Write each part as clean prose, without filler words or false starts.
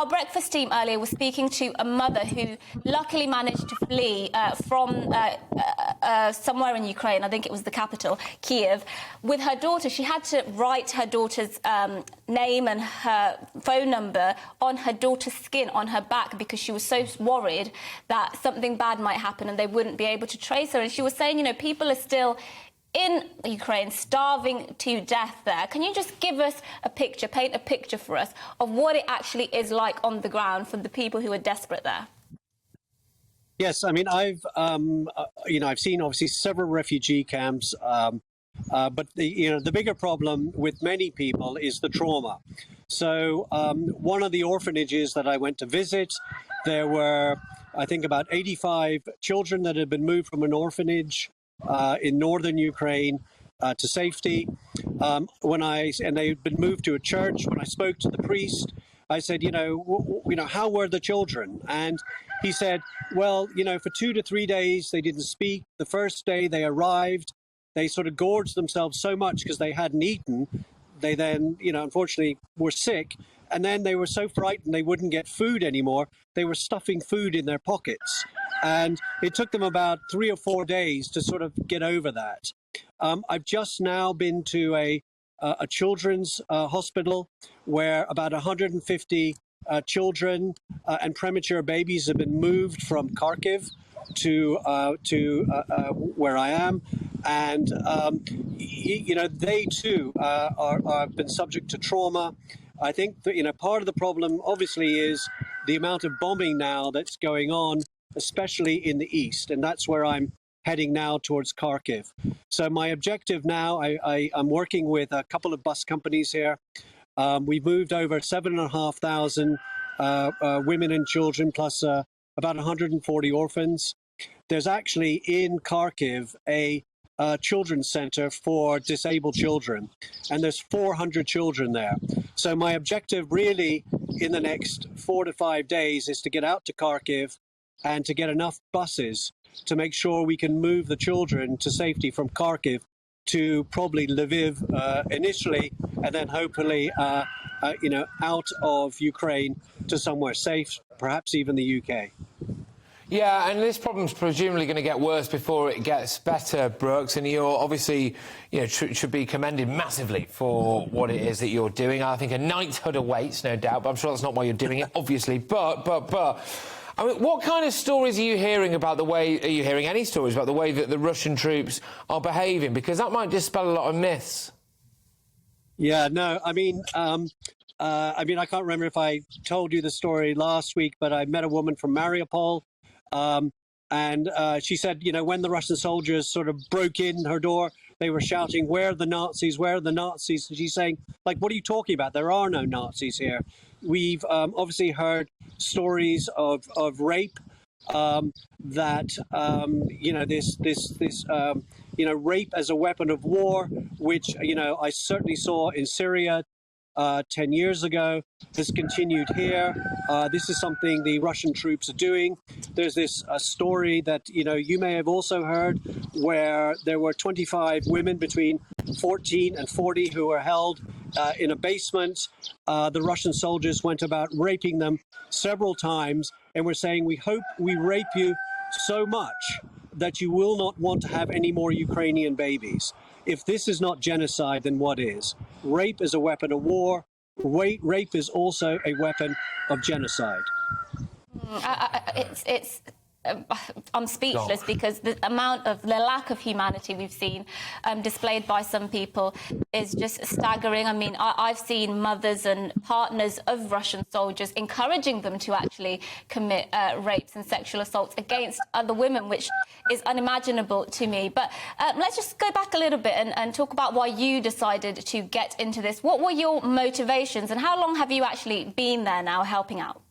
Our breakfast team earlier was speaking to a mother who luckily managed to flee from somewhere in Ukraine, I think it was the capital, Kiev, with her daughter. She had to write her daughter's name and her phone number on her daughter's skin, on her back, because she was so worried that something bad might happen and they wouldn't be able to trace her. And she was saying, you know, people are still in Ukraine, starving to death there. Can you just give us a picture, paint a picture for us of what it actually is like on the ground for the people who are desperate there? Yes, I mean, I've seen obviously several refugee camps, but the bigger problem with many people is the trauma. So one of the orphanages that I went to visit, there were, I think, about 85 children that had been moved from an orphanage in northern Ukraine to safety. And they'd been moved to a church. When I spoke to the priest, I said, how were the children? And he said, well, for 2 to 3 days, they didn't speak. The first day they arrived, they sort of gorged themselves so much because they hadn't eaten. They then, unfortunately were sick. And then they were so frightened they wouldn't get food anymore. They were stuffing food in their pockets. And it took them about 3 or 4 days to sort of get over that. I've just now been to a children's hospital where about 150 children and premature babies have been moved from Kharkiv to where I am. And, they too have been subject to trauma. I think that, part of the problem obviously is the amount of bombing now that's going on, especially in the east. And that's where I'm heading now towards Kharkiv. So my objective now, I'm working with a couple of bus companies here. We've moved over 7,500 women and children, plus about 140 orphans. There's actually in Kharkiv a children's center for disabled children, and there's 400 children there. So my objective really in the next 4 to 5 days is to get out to Kharkiv and to get enough buses to make sure we can move the children to safety from Kharkiv to probably Lviv initially, and then hopefully, out of Ukraine to somewhere safe, perhaps even the UK. Yeah, and this problem's presumably going to get worse before it gets better, Brooks, and you're obviously, should be commended massively for what it is that you're doing. I think a knighthood awaits, no doubt, but I'm sure that's not why you're doing it, obviously. But, I mean, what kind of stories are you hearing about are you hearing any stories about the way that the Russian troops are behaving? Because that might dispel a lot of myths. Yeah, no, I can't remember if I told you the story last week, but I met a woman from Mariupol. And she said, when the Russian soldiers sort of broke in her door, they were shouting, "Where are the Nazis? Where are the Nazis?" And she's saying, what are you talking about? There are no Nazis here. We've obviously heard stories of rape, that, rape as a weapon of war, which, I certainly saw in Syria 10 years ago, has continued here. This is something the Russian troops are doing. There's this story that, you may have also heard, where there were 25 women between 14 and 40 who were held in a basement. The Russian soldiers went about raping them several times, and were saying, "We hope we rape you so much that you will not want to have any more Ukrainian babies." If this is not genocide, then what is? Rape is a weapon of war. Rape is also a weapon of genocide. I'm speechless because the lack of humanity we've seen displayed by some people is just staggering. I mean, I've seen mothers and partners of Russian soldiers encouraging them to actually commit rapes and sexual assaults against other women, which is unimaginable to me. But let's just go back a little bit and talk about why you decided to get into this. What were your motivations, and how long have you actually been there now helping out?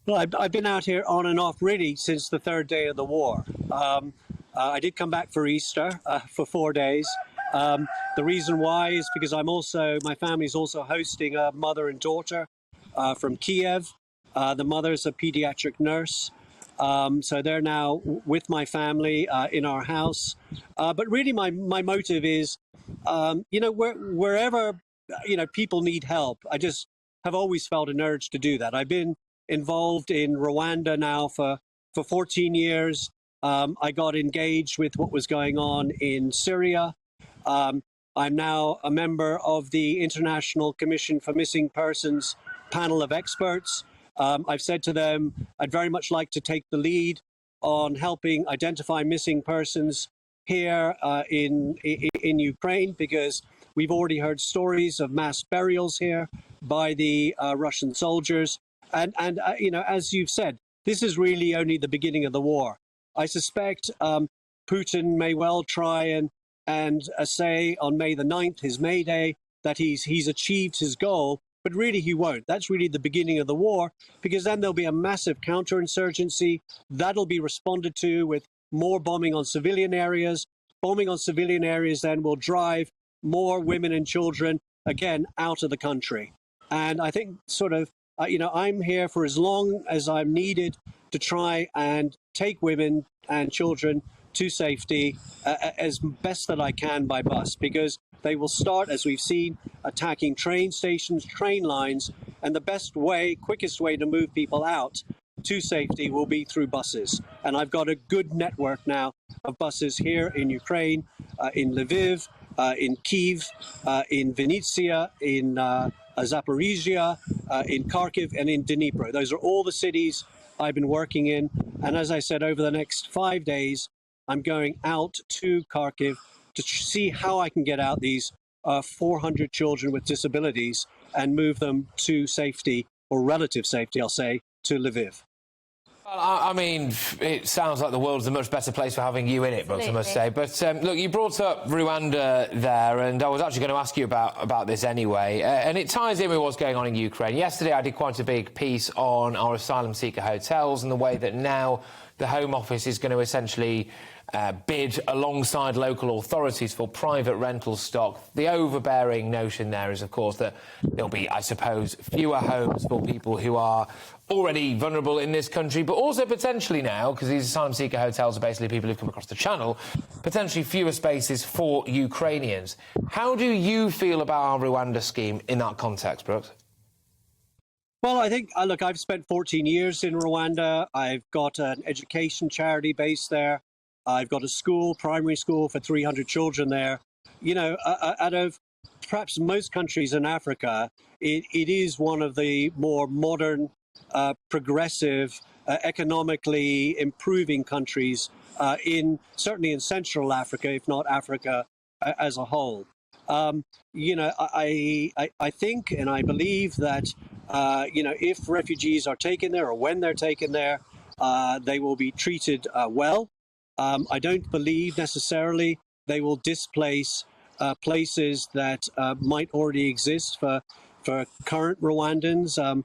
Well, I've been out here on and off really since the third day of the war. I did come back for Easter for 4 days. The reason why is because my family's also hosting a mother and daughter from Kiev. The mother's a pediatric nurse. So they're now with my family in our house. But really my motive is, wherever, people need help, have always felt an urge to do that. I've been involved in Rwanda now for 14 years. I got engaged with what was going on in Syria. I'm now a member of the International Commission for Missing Persons panel of experts. I've said to them, I'd very much like to take the lead on helping identify missing persons here in Ukraine, because we've already heard stories of mass burials here by the Russian soldiers. And as you've said, this is really only the beginning of the war. I suspect Putin may well try and say on May the 9th, his May Day, that he's achieved his goal, but really he won't. That's really the beginning of the war, because then there'll be a massive counterinsurgency that'll be responded to with more bombing on civilian areas. Bombing on civilian areas then will drive more women and children, again, out of the country. And I think I'm here for as long as I'm needed to try and take women and children to safety as best that I can by bus, because they will start, as we've seen, attacking train stations, train lines, and the best way, quickest way to move people out to safety will be through buses. And I've got a good network now of buses here in Ukraine, in Lviv, in Kyiv, in Vinnytsia, in Zaporizhia, in Kharkiv, and in Dnipro. Those are all the cities I've been working in. And as I said, over the next 5 days, I'm going out to Kharkiv to see how I can get out these 400 children with disabilities and move them to safety, or relative safety, I'll say, to Lviv. Well, I mean, it sounds like the world's a much better place for having you in it, Brooks, I must say. But look, you brought up Rwanda there, and I was actually going to ask you about this anyway. And it ties in with what's going on in Ukraine. Yesterday, I did quite a big piece on our asylum seeker hotels and the way that now the Home Office is going to essentially bid alongside local authorities for private rental stock. The overbearing notion there is, of course, that there'll be, I suppose, fewer homes for people who are already vulnerable in this country, but also potentially now, because these asylum seeker hotels are basically people who've come across the channel, potentially fewer spaces for Ukrainians. How do you feel about our Rwanda scheme in that context, Brooks? Well, I think, look, I've spent 14 years in Rwanda. I've got an education charity based there. I've got a school, primary school for 300 children there. You know, out of perhaps most countries in Africa, it is one of the more modern, progressive, economically improving countries certainly in Central Africa, if not Africa as a whole. You know, I think and I believe that, you know, if refugees are taken there or when they're taken there, they will be treated well. I don't believe necessarily they will displace places that might already exist for current Rwandans.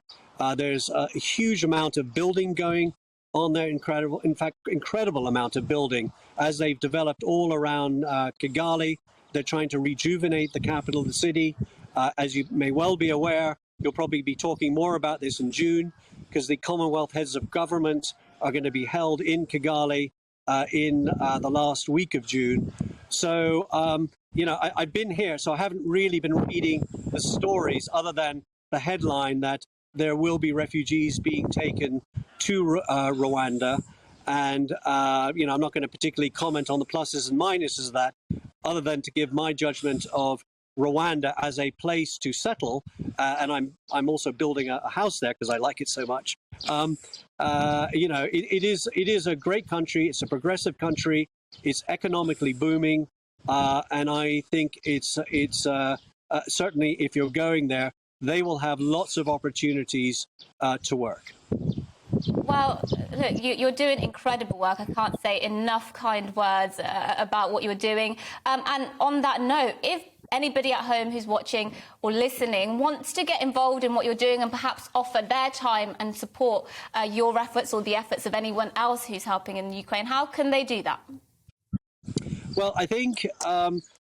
There's a huge amount of building going on there, incredible amount of building as they've developed all around Kigali. They're trying to rejuvenate the capital of the city. As you may well be aware, you'll probably be talking more about this in June, because the Commonwealth heads of government are going to be held in Kigali in the last week of June. So, you know, I've been here, so I haven't really been reading the stories other than the headline that there will be refugees being taken to Rwanda. And, you know, I'm not going to particularly comment on the pluses and minuses of that, other than to give my judgment of Rwanda as a place to settle. And I'm also building a house there because I like it so much. You know, it is a great country. It's a progressive country. It's economically booming. And I think it's certainly, if you're going there, they will have lots of opportunities to work. Well, look, you're doing incredible work. I can't say enough kind words about what you're doing. And on that note, if anybody at home who's watching or listening wants to get involved in what you're doing and perhaps offer their time and support your efforts or the efforts of anyone else who's helping in Ukraine, how can they do that? Well, I think, you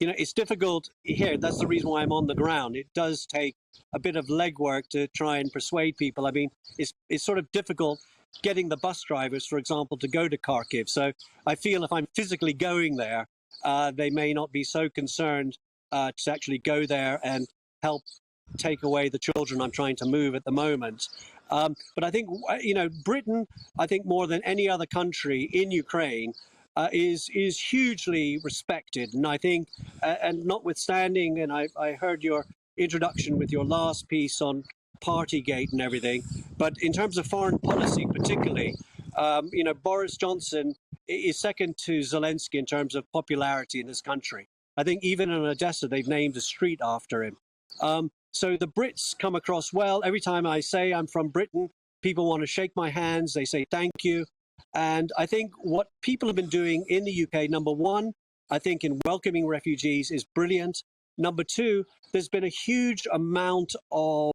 know, it's difficult here. That's the reason why I'm on the ground. It does take a bit of legwork to try and persuade people. I mean, it's sort of difficult getting the bus drivers, for example, to go to Kharkiv. So I feel if I'm physically going there, they may not be so concerned to actually go there and help take away the children I'm trying to move at the moment. But I think, Britain, I think more than any other country in Ukraine, is hugely respected. And I think, and notwithstanding, and I heard your introduction with your last piece on Partygate and everything, but in terms of foreign policy particularly, Boris Johnson is second to Zelensky in terms of popularity in this country. I think even in Odessa, they've named a street after him. So the Brits come across well. Every time I say I'm from Britain, people want to shake my hands. They say thank you. And I think what people have been doing in the UK, number one, I think in welcoming refugees is brilliant. Number two, there's been a huge amount of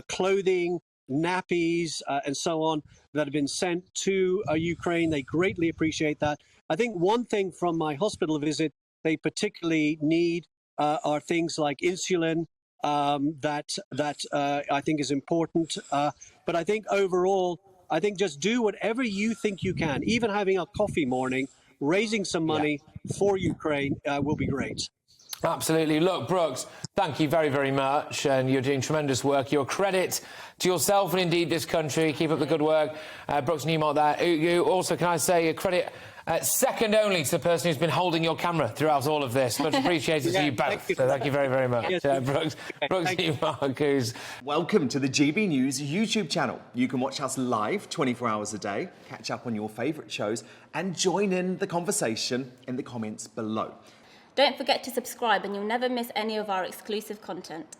clothing, nappies, and so on that have been sent to Ukraine. They greatly appreciate that. I think one thing from my hospital visit they particularly need are things like insulin, that I think is important. But I think overall, I think just do whatever you think you can. Even having a coffee morning, raising some money for Ukraine will be great. Absolutely. Look, Brooks, thank you very, very much. And you're doing tremendous work. You're a credit to yourself and indeed this country. Keep up the good work. Brooks Newmont there. You also, can I say, a credit second only to the person who's been holding your camera throughout all of this. Much appreciated to you both. So thank you very, very much. Yes, Brooks Newmont, who's... Welcome to the GB News YouTube channel. You can watch us live 24 hours a day, catch up on your favourite shows and join in the conversation in the comments below. Don't forget to subscribe and you'll never miss any of our exclusive content.